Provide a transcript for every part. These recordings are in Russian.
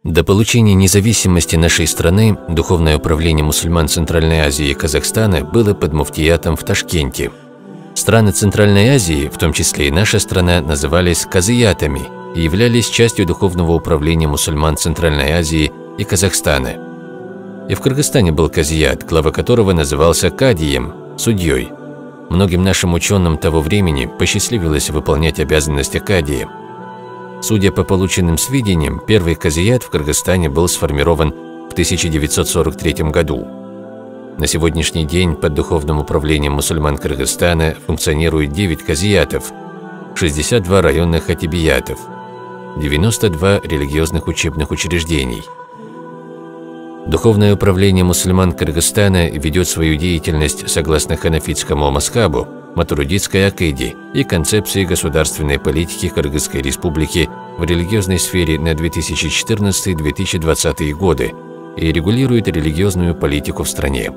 До получения независимости нашей страны духовное управление мусульман Центральной Азии и Казахстана было под муфтиятом в Ташкенте. Страны Центральной Азии, в том числе и наша страна, назывались казиятами и являлись частью духовного управления мусульман Центральной Азии и Казахстана. И в Кыргызстане был казият, глава которого назывался кадием, судьей. Многим нашим ученым того времени посчастливилось выполнять обязанности кадия. Судя по полученным сведениям, первый казият в Кыргызстане был сформирован в 1943 году. На сегодняшний день под духовным управлением мусульман Кыргызстана функционирует 9 казиятов, 62 районных хатибиятов, 92 религиозных учебных учреждений. Духовное управление мусульман Кыргызстана ведет свою деятельность согласно ханафитскому мазхабу, матуридитской акиде и концепции государственной политики Кыргызской республики в религиозной сфере на 2014-2020 годы и регулирует религиозную политику в стране.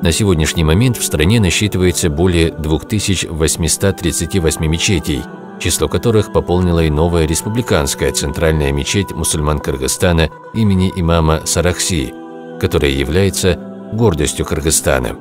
На сегодняшний момент в стране насчитывается более 2838 мечетей, число которых пополнила и новая республиканская центральная мечеть мусульман Кыргызстана имени имама Сарахси, которая является гордостью Кыргызстана.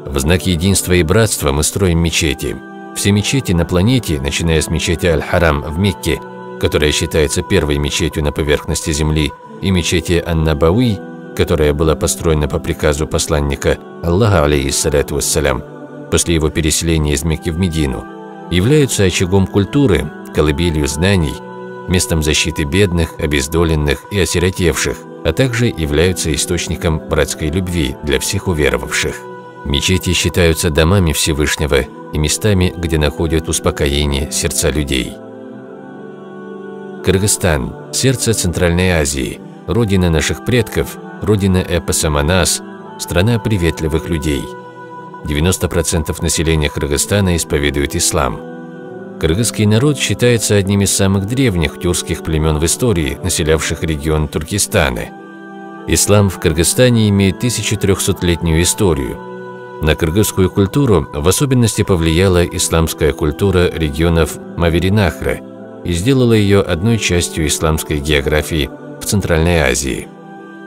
В знак единства и братства мы строим мечети. Все мечети на планете, начиная с мечети Аль-Харам в Мекке, которая считается первой мечетью на поверхности земли, и мечети Ан-Набауи, которая была построена по приказу посланника Аллаха, алейхиссаляту вассалям, после его переселения из Мекки в Медину, являются очагом культуры, колыбелью знаний, местом защиты бедных, обездоленных и осиротевших, а также являются источником братской любви для всех уверовавших. Мечети считаются домами Всевышнего и местами, где находят успокоение сердца людей. Кыргызстан – сердце Центральной Азии, родина наших предков, родина эпоса Манас, страна приветливых людей. 90% населения Кыргызстана исповедует ислам. Кыргызский народ считается одним из самых древних тюркских племен в истории, населявших регион Туркестана. Ислам в Кыргызстане имеет 1300-летнюю историю. На кыргызскую культуру в особенности повлияла исламская культура регионов Мавереннахра и сделала ее одной частью исламской географии в Центральной Азии.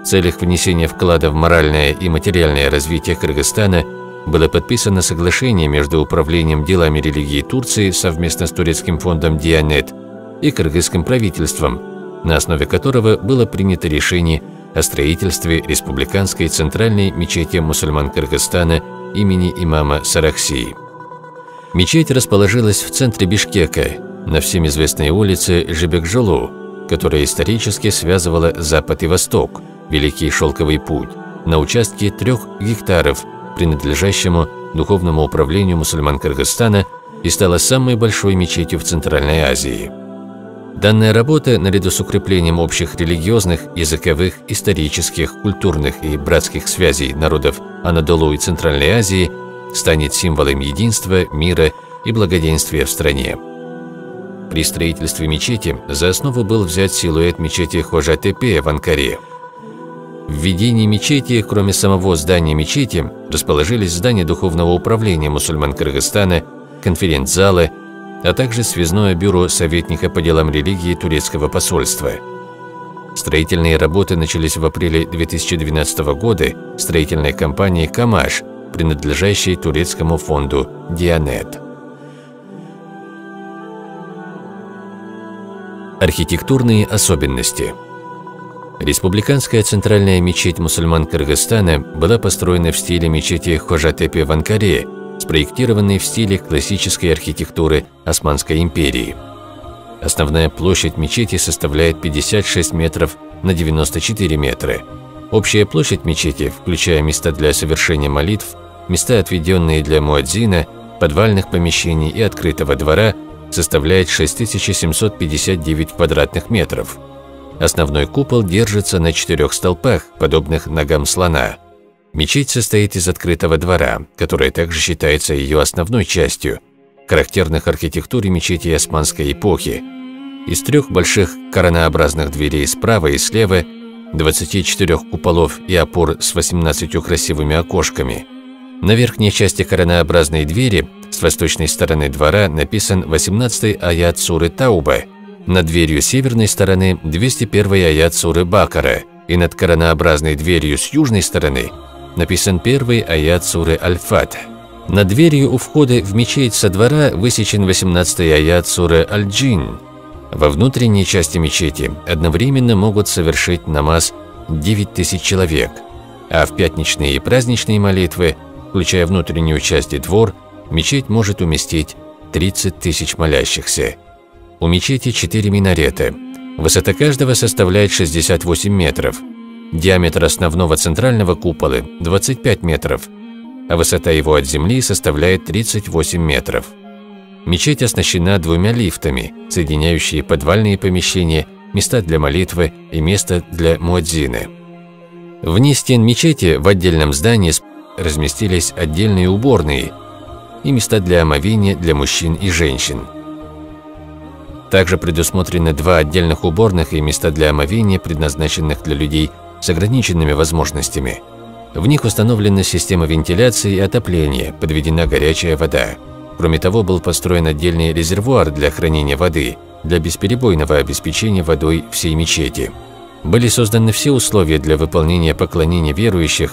В целях внесения вклада в моральное и материальное развитие Кыргызстана было подписано соглашение между Управлением делами религии Турции совместно с турецким фондом Дианет и кыргызским правительством, на основе которого было принято решение о строительстве республиканской центральной мечети мусульман Кыргызстана имени имама Сарахси. Мечеть расположилась в центре Бишкека, на всем известной улице Жибекжолу, которая исторически связывала Запад и Восток, Великий Шелковый путь, на участке 3 гектаров, принадлежащему Духовному управлению мусульман Кыргызстана, и стала самой большой мечетью в Центральной Азии. Данная работа, наряду с укреплением общих религиозных, языковых, исторических, культурных и братских связей народов Анадолу и Центральной Азии, станет символом единства, мира и благоденствия в стране. При строительстве мечети за основу был взят силуэт мечети Хожа-Тепе в Анкаре. В ведении мечети, кроме самого здания мечети, расположились здания Духовного управления мусульман Кыргызстана, конференц-залы, а также связное бюро советника по делам религии турецкого посольства. Строительные работы начались в апреле 2012 года строительной компанией «Камаш», принадлежащей турецкому фонду «Дианет». Архитектурные особенности. Республиканская центральная мечеть мусульман Кыргызстана была построена в стиле мечети Хожа-Тепе в Анкаре, спроектированной в стиле классической архитектуры Османской империи. Основная площадь мечети составляет 56 метров на 94 метра. Общая площадь мечети, включая места для совершения молитв, места, отведенные для муадзина, подвальных помещений и открытого двора, составляет 6759 квадратных метров. Основной купол держится на 4 столпах, подобных ногам слона. Мечеть состоит из открытого двора, который также считается ее основной частью, характерных архитектуре мечети османской эпохи, из 3 больших коронообразных дверей справа и слева, 24 куполов и опор с 18 красивыми окошками. На верхней части коронообразной двери С восточной стороны двора написан 18-й аят суры Тауба, над дверью северной стороны 201-й аят суры Бакара, и над коронообразной дверью с южной стороны написан 1-й аят суры Аль-Фатх. Над дверью у входа в мечеть со двора высечен 18-й аят суры Аль-Джин. Во внутренней части мечети одновременно могут совершить намаз 9000 человек, а в пятничные и праздничные молитвы, включая внутреннюю часть и двор, мечеть может уместить 30 000 молящихся. У мечети 4 минарета. Высота каждого составляет 68 метров. Диаметр основного центрального купола – 25 метров, а высота его от земли составляет 38 метров. Мечеть оснащена 2 лифтами, соединяющие подвальные помещения, места для молитвы и место для муадзина. Вне стен мечети в отдельном здании разместились отдельные уборные и места для омовения для мужчин и женщин. Также предусмотрены 2 отдельных уборных и места для омовения, предназначенных для людей с ограниченными возможностями. В них установлена система вентиляции и отопления, подведена горячая вода. Кроме того, был построен отдельный резервуар для хранения воды, для бесперебойного обеспечения водой всей мечети. Были созданы все условия для выполнения поклонения верующих,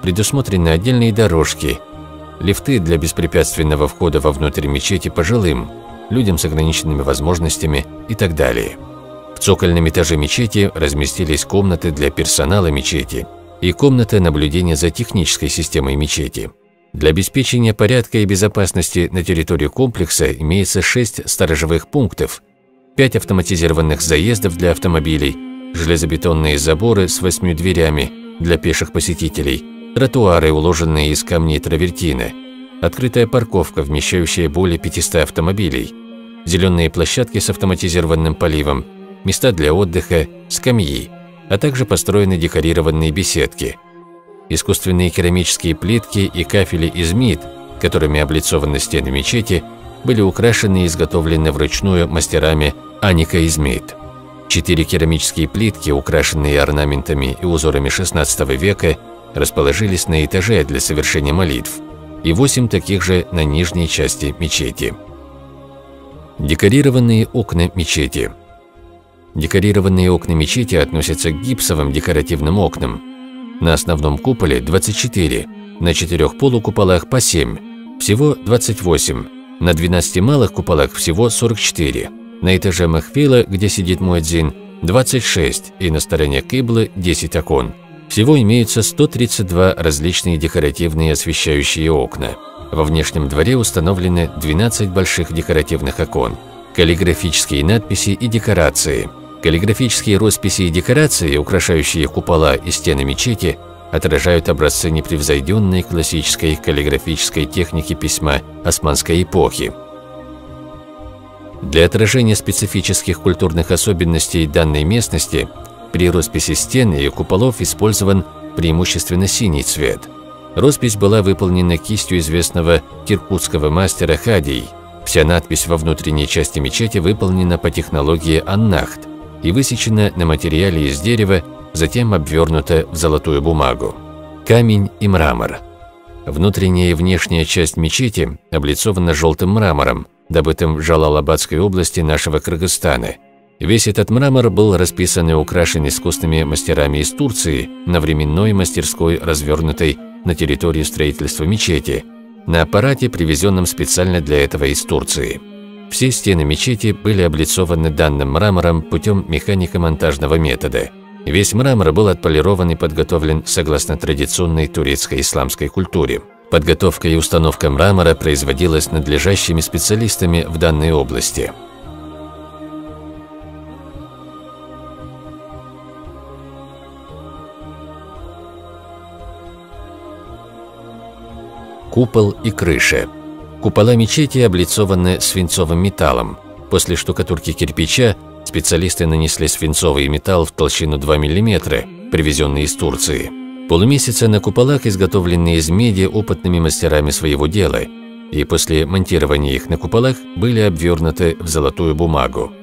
предусмотрены отдельные дорожки, лифты для беспрепятственного входа вовнутрь мечети пожилым, людям с ограниченными возможностями и так далее. В цокольном этаже мечети разместились комнаты для персонала мечети и комната наблюдения за технической системой мечети. Для обеспечения порядка и безопасности на территории комплекса имеется 6 сторожевых пунктов, 5 автоматизированных заездов для автомобилей, железобетонные заборы с 8 дверями для пеших посетителей, тротуары, уложенные из камней травертина, открытая парковка, вмещающая более 500 автомобилей, зеленые площадки с автоматизированным поливом, места для отдыха, скамьи, а также построены декорированные беседки. Искусственные керамические плитки и кафели из МИД, которыми облицованы стены мечети, были украшены и изготовлены вручную мастерами Аника Измит. 4 керамические плитки, украшенные орнаментами и узорами XVI века, расположились на этаже для совершения молитв, и 8 таких же на нижней части мечети. Декорированные окна мечети. Декорированные окна мечети относятся к гипсовым декоративным окнам. На основном куполе 24, на 4 полукуполах по 7, всего 28, на 12 малых куполах всего 44, на этаже Махфила, где сидит муэдзин, 26 и на стороне киблы 10 окон. Всего имеются 132 различные декоративные освещающие окна. Во внешнем дворе установлены 12 больших декоративных окон, каллиграфические надписи и декорации. Каллиграфические росписи и декорации, украшающие купола и стены мечети, отражают образцы непревзойденной классической каллиграфической техники письма османской эпохи. Для отражения специфических культурных особенностей данной местности при росписи стен и куполов использован преимущественно синий цвет. Роспись была выполнена кистью известного киркутского мастера Хадий. Вся надпись во внутренней части мечети выполнена по технологии Аннахт и высечена на материале из дерева, затем обвернута в золотую бумагу. Камень и мрамор. Внутренняя и внешняя часть мечети облицована желтым мрамором, добытым в Джалалабадской области нашего Кыргызстана. Весь этот мрамор был расписан и украшен искусными мастерами из Турции на временной мастерской, развернутой на территории строительства мечети, на аппарате, привезенном специально для этого из Турции. Все стены мечети были облицованы данным мрамором путем механико-монтажного метода. Весь мрамор был отполирован и подготовлен согласно традиционной турецкой исламской культуре. Подготовка и установка мрамора производилась надлежащими специалистами в данной области. Купол и крыша. Купола мечети облицованы свинцовым металлом. После штукатурки кирпича специалисты нанесли свинцовый металл в толщину 2 мм, привезенный из Турции. Полумесяцы на куполах, изготовленные из меди опытными мастерами своего дела, и после монтирования их на куполах были обвернуты в золотую бумагу.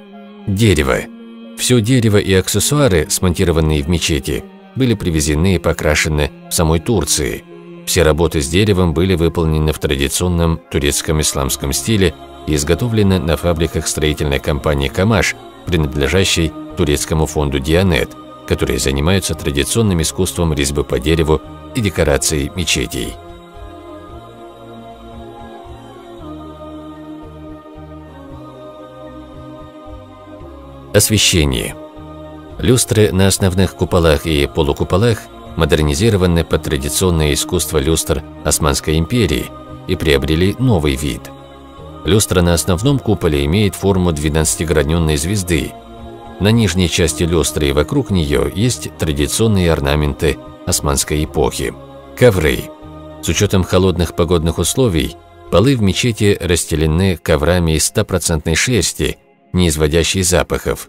Дерево. Все дерево и аксессуары, смонтированные в мечети, были привезены и покрашены в самой Турции. Все работы с деревом были выполнены в традиционном турецком исламском стиле и изготовлены на фабриках строительной компании «Камаш», принадлежащей турецкому фонду «Дианет», которые занимаются традиционным искусством резьбы по дереву и декорацией мечетей. Освещение. Люстры на основных куполах и полукуполах модернизированы под традиционное искусство люстр Османской империи и приобрели новый вид. Люстра на основном куполе имеет форму 12-граненной звезды. На нижней части люстры и вокруг нее есть традиционные орнаменты османской эпохи. Ковры. С учетом холодных погодных условий, полы в мечети расстелены коврами из 100% шерсти, не изводящей запахов.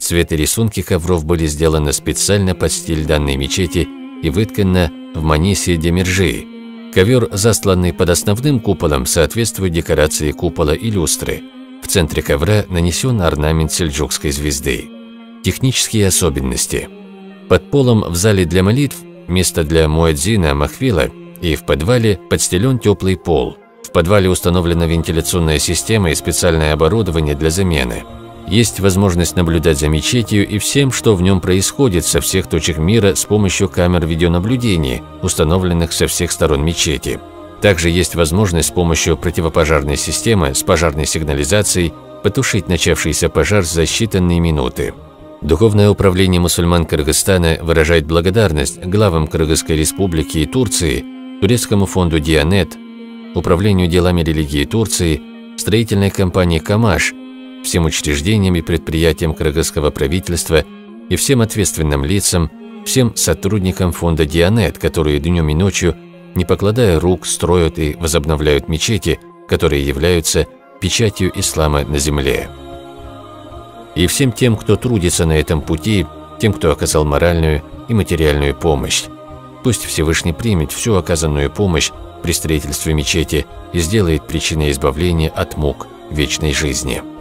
Цвет и рисунки ковров были сделаны специально под стиль данной мечети и вытканы в манисе демиржи. Ковер, застланный под основным куполом, соответствует декорации купола и люстры. В центре ковра нанесен орнамент сельджукской звезды. Технические особенности. Под полом в зале для молитв место для муэдзина Махвила и в подвале подстелен теплый пол. В подвале установлена вентиляционная система и специальное оборудование для замены. Есть возможность наблюдать за мечетью и всем, что в нем происходит со всех точек мира с помощью камер видеонаблюдения, установленных со всех сторон мечети. Также есть возможность с помощью противопожарной системы с пожарной сигнализацией потушить начавшийся пожар за считанные минуты. Духовное управление мусульман Кыргызстана выражает благодарность главам Кыргызской республики и Турции, турецкому фонду «Дианет», Управлению делами религии Турции, строительной компании «Камаш», всем учреждениям и предприятиям кыргызского правительства и всем ответственным лицам, всем сотрудникам фонда «Дианет», которые днем и ночью, не покладая рук, строят и возобновляют мечети, которые являются печатью ислама на земле. И всем тем, кто трудится на этом пути, тем, кто оказал моральную и материальную помощь. Пусть Всевышний примет всю оказанную помощь при строительстве мечети и сделает причиной избавления от мук вечной жизни.